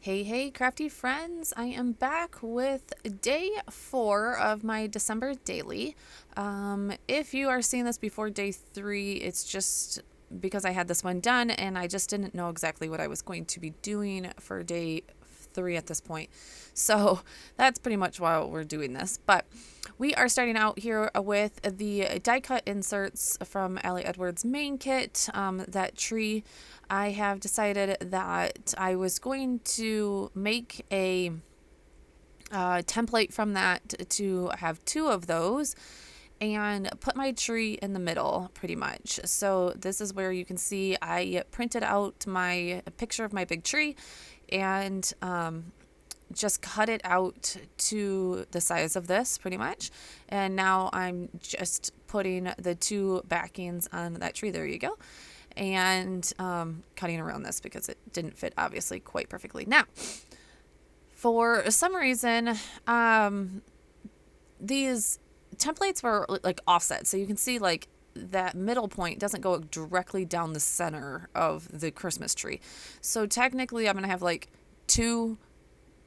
Hey, crafty friends. I am back with day 4 of my December daily. If you are seeing this before day 3, it's just because I had this one done and I just didn't know exactly what I was going to be doing for day 3 at this point. So that's pretty much why we're doing this. But we are starting out here with the die cut inserts from Elle Edwards' main kit, that tree. I have decided that I was going to make a template from that to have 2 of those and put my tree in the middle pretty much. So this is where you can see I printed out my picture of my big tree and just cut it out to the size of this pretty much. And now I'm just putting the 2 backings on that tree. There you go. And cutting around this because it didn't fit obviously quite perfectly. Now, for some reason, these templates were like offset. So you can see like that middle point doesn't go directly down the center of the Christmas tree. So technically I'm going to have like 2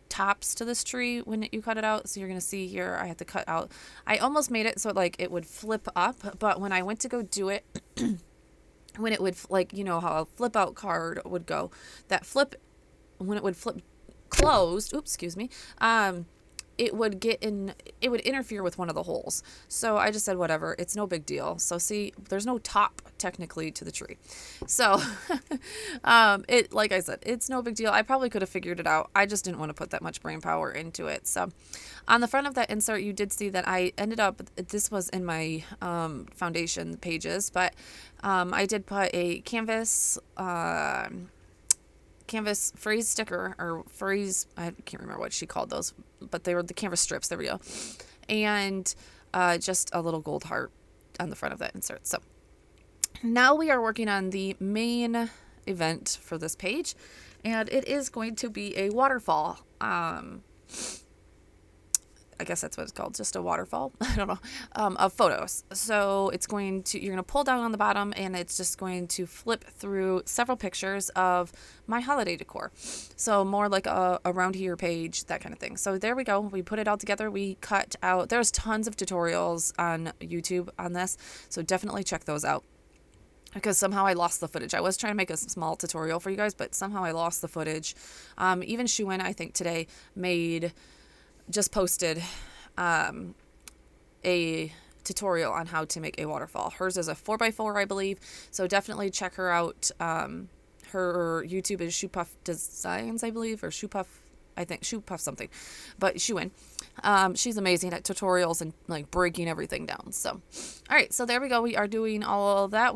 tops to this tree when you cut it out. So you're going to see here I had to cut out. I almost made it so like it would flip up, but when I went to go do it, when it would, like, you know how a flip out card would go, that flip, when it would flip closed, oops, excuse me, it would interfere with one of the holes. So I just said, whatever, it's no big deal. So see, there's no top technically to the tree. So, like I said, it's no big deal. I probably could have figured it out. I just didn't want to put that much brain power into it. So on the front of that insert, you did see that I ended up, this was in my, foundation pages, but, I did put a canvas phrase sticker or phrase, I can't remember what she called those, but they were the canvas strips. There we go. And just a little gold heart on the front of that insert. So now we are working on the main event for this page, and it is going to be a waterfall. I guess that's what it's called, just a waterfall, I don't know, of photos. So it's you're going to pull down on the bottom and it's just going to flip through several pictures of my holiday decor. So more like a around here page, that kind of thing. So there we go. We put it all together. We cut out, there's tons of tutorials on YouTube on this. So definitely check those out. Because somehow I lost the footage. I was trying to make a small tutorial for you guys, but somehow I lost the footage. Even Shuin, I think today, just posted a tutorial on how to make a waterfall. Hers is a 4x4, I believe. So definitely check her out. Her YouTube is Shoepuff Designs, I believe, or Shoepuff, I think Shoepuff something. But Shuin, she's amazing at tutorials and like breaking everything down. So, all right, so there we go. We are doing all of that.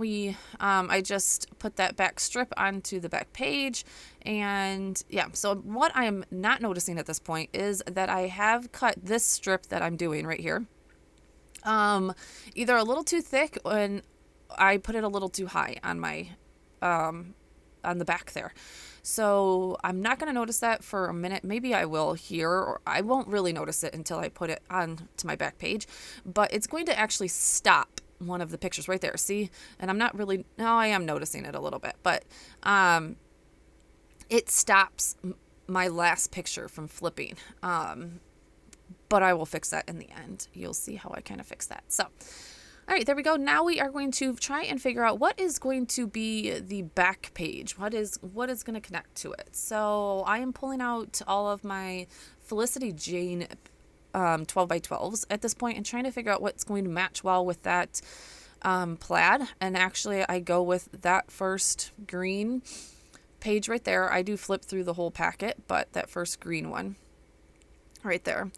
I just put that back strip onto the back page. And yeah, so what I am not noticing at this point is that I have cut this strip that I'm doing right here, either a little too thick and I put it a little too high on my, on the back there. So I'm not going to notice that for a minute. Maybe I will here, or I won't really notice it until I put it on to my back page, but it's going to actually stop one of the pictures right there. See, and I am noticing it a little bit, but, it stops my last picture from flipping. But I will fix that in the end. You'll see how I kind of fix that. So, all right, there we go. Now we are going to try and figure out what is going to be the back page. What is going to connect to it. So I am pulling out all of my Felicity Jane 12x12s at this point and trying to figure out what's going to match well with that plaid. And actually I go with that first green page right there. I do flip through the whole packet, but that first green one right there.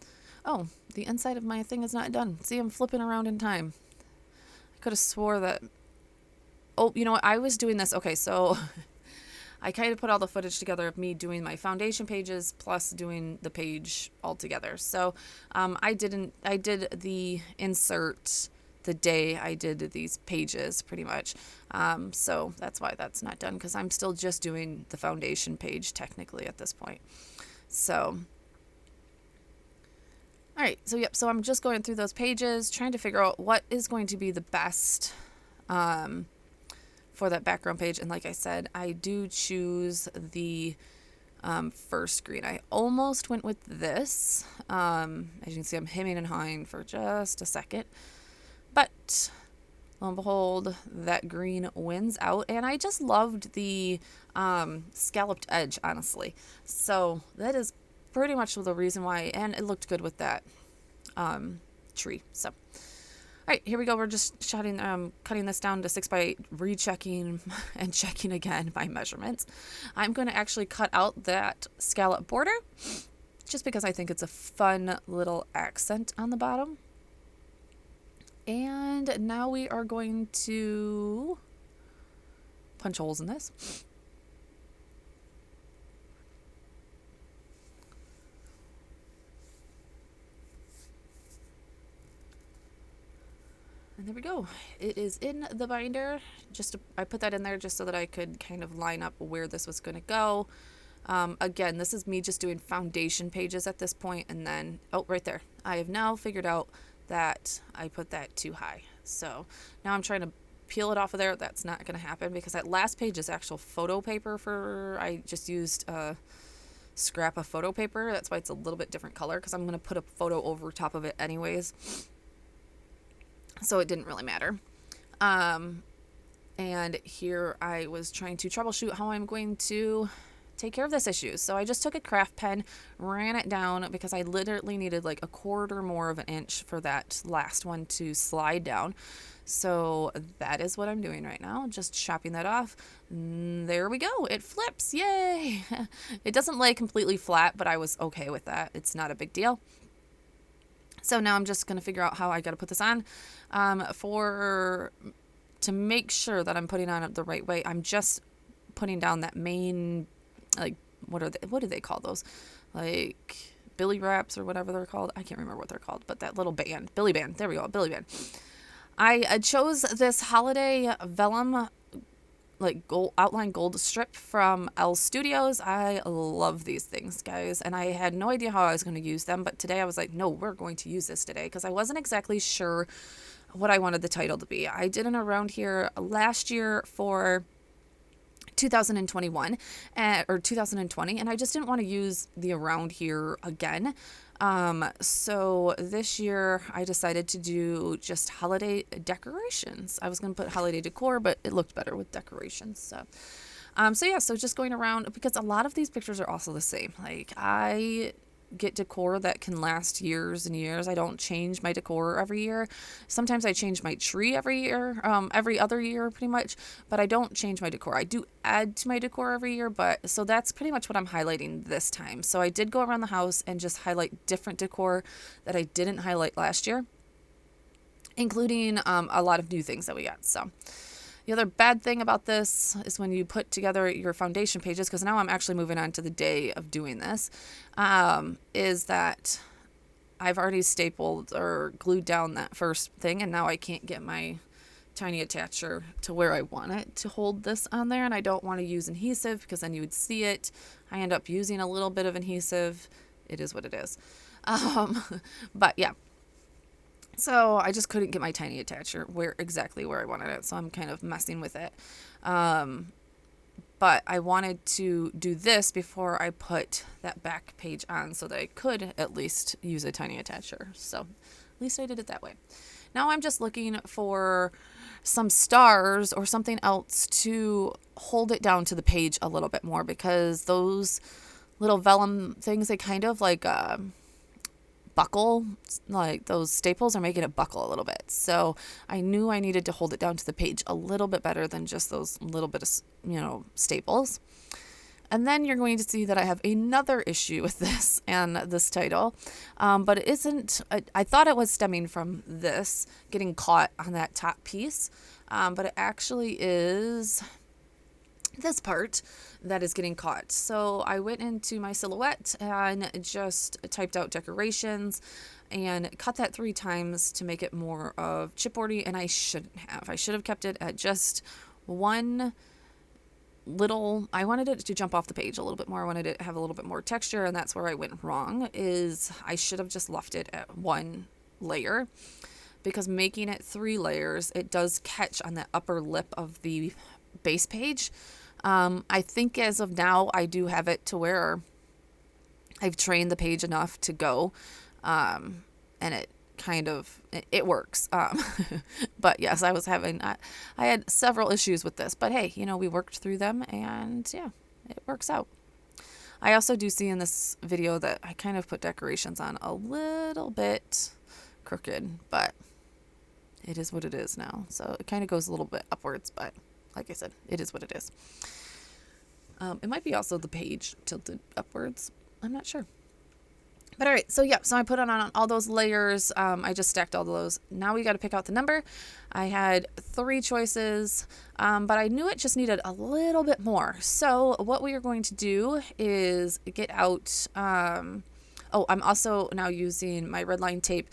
Oh, the inside of my thing is not done. See, I'm flipping around in time. I could have swore that. Oh, you know what? I was doing this. Okay, so I kind of put all the footage together of me doing my foundation pages plus doing the page all together. So I did the insert the day I did these pages pretty much. So that's why that's not done, because I'm still just doing the foundation page technically at this point. So, all right. So, yep. So I'm just going through those pages, trying to figure out what is going to be the best for that background page. And like I said, I do choose the first green. I almost went with this. As you can see, I'm hemming and hawing for just a second. But lo and behold, that green wins out. And I just loved the scalloped edge, honestly. So that is pretty much the reason why. And it looked good with that tree. So, all right, here we go. We're just cutting this down to 6 by 8, rechecking and checking again my measurements. I'm going to actually cut out that scallop border just because I think it's a fun little accent on the bottom. And now we are going to punch holes in this. And there we go. It is in the binder. I put that in there just so that I could kind of line up where this was going to go. Again, this is me just doing foundation pages at this point, and then, oh, right there. I have now figured out that I put that too high. So now I'm trying to peel it off of there. That's not going to happen because that last page is actual photo paper I just used a scrap of photo paper. That's why it's a little bit different color because I'm going to put a photo over top of it anyways. So it didn't really matter. And here I was trying to troubleshoot how I'm going to take care of this issue. So I just took a craft pen, ran it down because I literally needed like a quarter more of an inch for that last one to slide down. So that is what I'm doing right now. Just chopping that off. There we go. It flips. Yay. It doesn't lay completely flat, but I was okay with that. It's not a big deal. So now I'm just going to figure out how I got to put this on. To make sure that I'm putting on it the right way, I'm just putting down that main, like, what do they call those? Like billy wraps or whatever they're called. I can't remember what they're called, but that little band, billy band. There we go, billy band. I chose this holiday vellum, like gold outline gold strip from Elle Studios. I love these things, guys, and I had no idea how I was going to use them, but today I was like, no, we're going to use this today because I wasn't exactly sure what I wanted the title to be. I did an around here last year for 2021 or 2020, and I just didn't want to use the around here again. So this year I decided to do just holiday decorations. I was going to put holiday decor, but it looked better with decorations. So just going around because a lot of these pictures are also the same. Like I get decor that can last years and years. I don't change my decor every year. Sometimes I change my tree every year, every other year pretty much, but I don't change my decor. I do add to my decor every year, but so that's pretty much what I'm highlighting this time. So I did go around the house and just highlight different decor that I didn't highlight last year, including a lot of new things that we got. So the other bad thing about this is when you put together your foundation pages, because now I'm actually moving on to the day of doing this, is that I've already stapled or glued down that first thing, and now I can't get my tiny attacher to where I want it to hold this on there, and I don't want to use adhesive because then you would see it. I end up using a little bit of adhesive. It is what it is. But yeah. So I just couldn't get my tiny attacher exactly where I wanted it. So I'm kind of messing with it. But I wanted to do this before I put that back page on so that I could at least use a tiny attacher. So at least I did it that way. Now I'm just looking for some stars or something else to hold it down to the page a little bit more, because those little vellum things, they kind of like buckle, like those staples are making it buckle a little bit. So I knew I needed to hold it down to the page a little bit better than just those little bit of, staples. And then you're going to see that I have another issue with this and this title, but it isn't. I thought it was stemming from this getting caught on that top piece, but it actually is this part that is getting caught. So I went into my silhouette and just typed out decorations and cut that 3 times to make it more of chipboardy, and I shouldn't have. I should have kept it at just one little. I wanted it to jump off the page a little bit more. I wanted it to have a little bit more texture, and that's where I went wrong. Is I should have just left it at 1 layer, because making it 3 layers, it does catch on the upper lip of the base page. I think as of now, I do have it to where I've trained the page enough to go, and it works. But yes, I had several issues with this, but hey, we worked through them, and yeah, it works out. I also do see in this video that I kind of put decorations on a little bit crooked, but it is what it is now. So it kind of goes a little bit upwards, but like I said, it is what it is. It might be also the page tilted upwards. I'm not sure. But all right, so I put on all those layers. I just stacked all those. Now we got to pick out the number. I had 3 choices, but I knew it just needed a little bit more. So what we are going to do is get out. I'm also now using my red line tape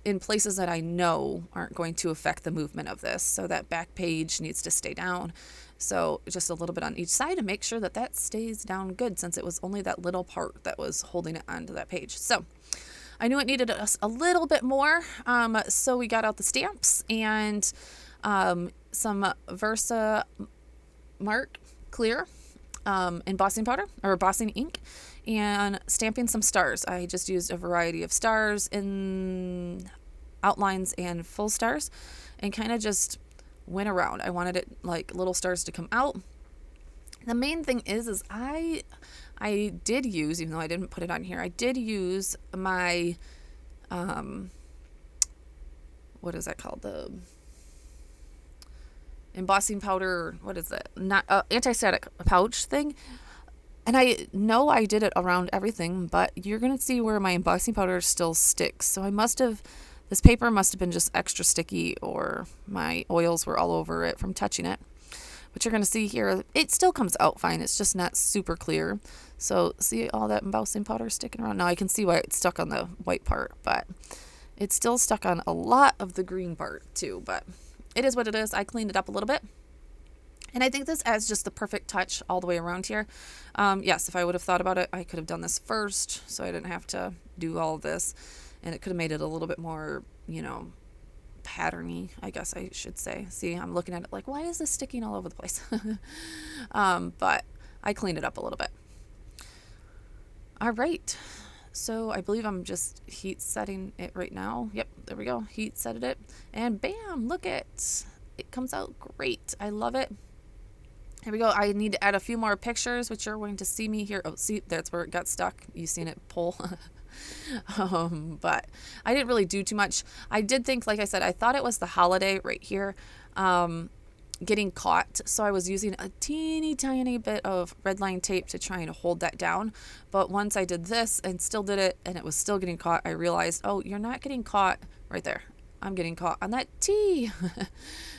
in places that I know aren't going to affect the movement of this. So that back page needs to stay down. So just a little bit on each side to make sure that stays down good, since it was only that little part that was holding it onto that page. So I knew it needed a little bit more. So we got out the stamps and some Versa Mark Clear embossing powder or embossing ink, and stamping some stars. I just used a variety of stars in outlines and full stars, and kind of just went around. I wanted it like little stars to come out. The main thing is I did use, even though I didn't put it on here, I did use my what is that called, the embossing powder, what is it, not anti-static pouch thing. And I know I did it around everything, but you're gonna see where my embossing powder still sticks. So this paper must have been just extra sticky, or my oils were all over it from touching it. But you're going to see here, it still comes out fine. It's just not super clear. So see all that embossing powder sticking around? Now I can see why it's stuck on the white part, but it's still stuck on a lot of the green part too. But it is what it is. I cleaned it up a little bit. And I think this adds just the perfect touch all the way around here. Yes, if I would have thought about it, I could have done this first, so I didn't have to do all of this. And it could have made it a little bit more, patterny, I guess I should say. See, I'm looking at it like, why is this sticking all over the place? But I cleaned it up a little bit. All right. So I believe I'm just heat setting it right now. Yep, there we go. Heat set it. And bam, look it comes out great. I love it. Here we go. I need to add a few more pictures, which you're going to see me here. Oh, see, that's where it got stuck. You seen it pull. But I didn't really do too much. I did think, like I said, I thought it was the holiday right here getting caught. So I was using a teeny tiny bit of red line tape to try and hold that down. But once I did this and still did it and it was still getting caught, I realized, oh, you're not getting caught right there. I'm getting caught on that T.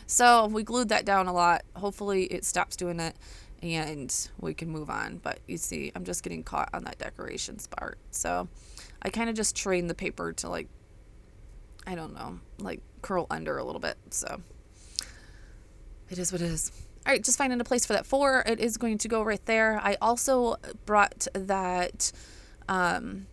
So we glued that down a lot. Hopefully it stops doing it and we can move on. But you see, I'm just getting caught on that decorations part. So I kind of just trained the paper to curl under a little bit. So it is what it is. All right, just finding a place for that 4. It is going to go right there. I also brought that Allie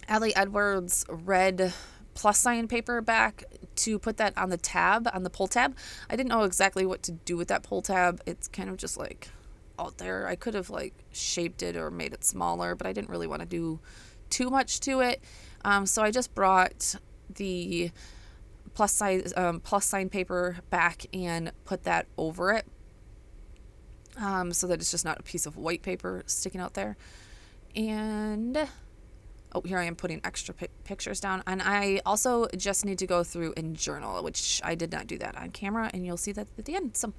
Edwards red plus sign paper back to put that on the tab, on the pull tab. I didn't know exactly what to do with that pull tab. It's kind of just like out there. I could have shaped it or made it smaller, but I didn't really want to do too much to it. So I just brought the plus sign paper back and put that over it, so that it's just not a piece of white paper sticking out there. And here I am putting extra pictures down. And I also just need to go through and journal, which I did not do that on camera, and you'll see that at the end. So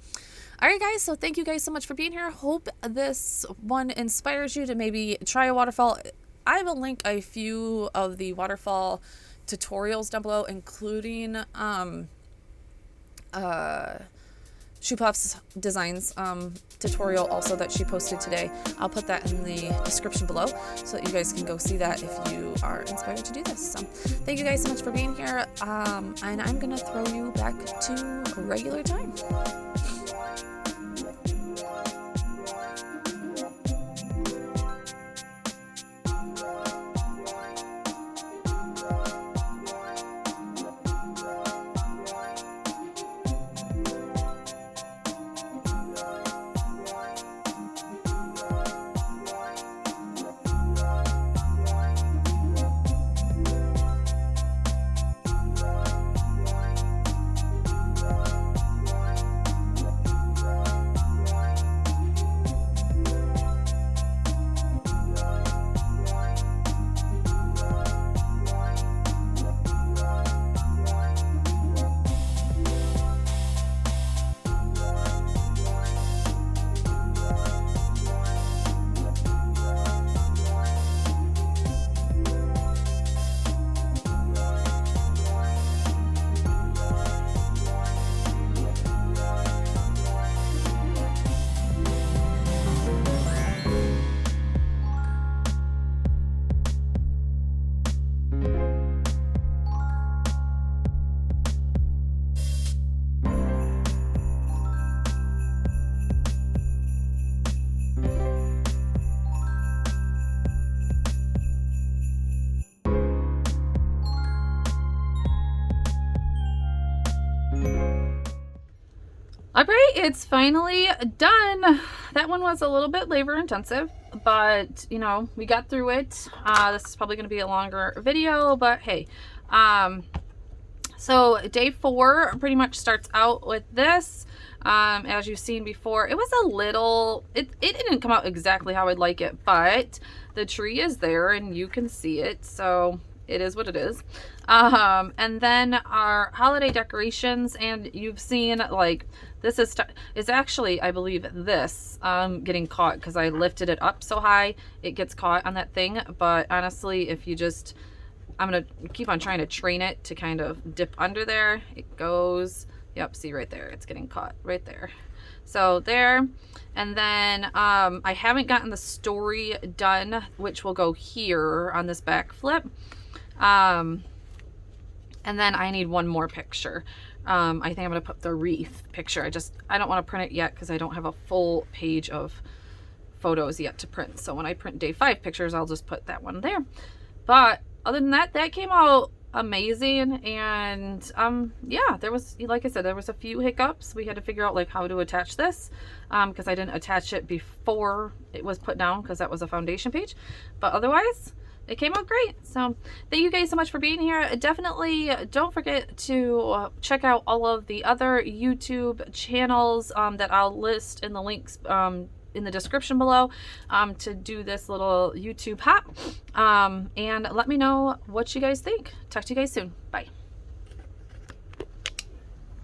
all right, guys, so thank you guys so much for being here. Hope this one inspires you to maybe try a waterfall. I will link a few of the waterfall tutorials down below, including Shoe Puff's designs tutorial also that she posted today. I'll put that in the description below so that you guys can go see that if you are inspired to do this. So thank you guys so much for being here, and I'm gonna throw you back to regular time. right, it's finally done. That one was a little bit labor intensive, but you know, we got through it. This is probably going to be a longer video, but hey. So day 4 pretty much starts out with this. As you've seen before, it was a little, it didn't come out exactly how I'd like it, but the tree is there and you can see it, so it is what it is. And then our holiday decorations, and you've seen like this is actually, I believe, this getting caught because I lifted it up so high it gets caught on that thing. But honestly, if you just, I'm gonna keep on trying to train it to kind of dip under there. It goes, yep, see right there, it's getting caught right there. So there. And then I haven't gotten the story done, which will go here on this back flip. And then I need one more picture. I think I'm gonna put the wreath picture. I don't want to print it yet because I don't have a full page of photos yet to print. So when I print day 5 pictures, I'll just put that one there. But other than that, that came out amazing. And yeah, there was, like I said, there was a few hiccups. We had to figure out like how to attach this because I didn't attach it before it was put down because that was a foundation page. But otherwise, it came out great. So thank you guys so much for being here. Definitely don't forget to check out all of the other YouTube channels that I'll list in the links in the description below to do this little YouTube hop. And let me know what you guys think. Talk to you guys soon. Bye.